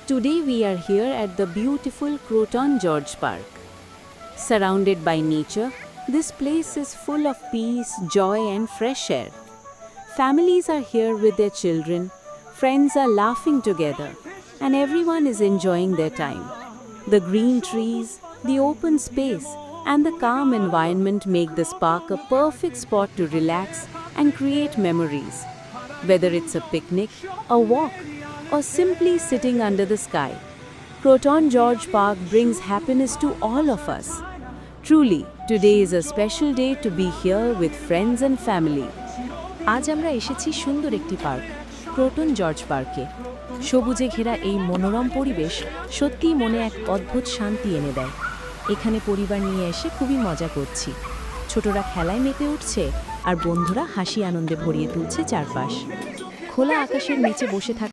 Today we are here at the beautiful Croton Gorge Park. Surrounded by nature, this place is full of peace, joy and fresh air. Families are here with their children, friends are laughing together, and everyone is enjoying their time. The green trees, the open space, and the calm environment make this park a perfect spot to relax and create memories. Whether it's a picnic, a walk, or simply sitting under the sky, Croton Gorge Park brings happiness to all of us. Truly, today is a special day to be here with friends and family. আজ আমরা এসেছি সুন্দর একটি park, croton George পার্কে। সবুজে ঘেরা এই মনোরম পরিবেশ সত্যিই মনে এক অদ্ভুত শান্তি এনে দেয়। এখানে পরিবার নিয়ে এসে খুবই মজা করছি। ছোটরা খেলায় মেতে উঠছে আর বন্ধুরা হাসি আনন্দে ভরিয়ে তুলছে চারপাশ। খোলা আকাশের নিচে বসে থাকা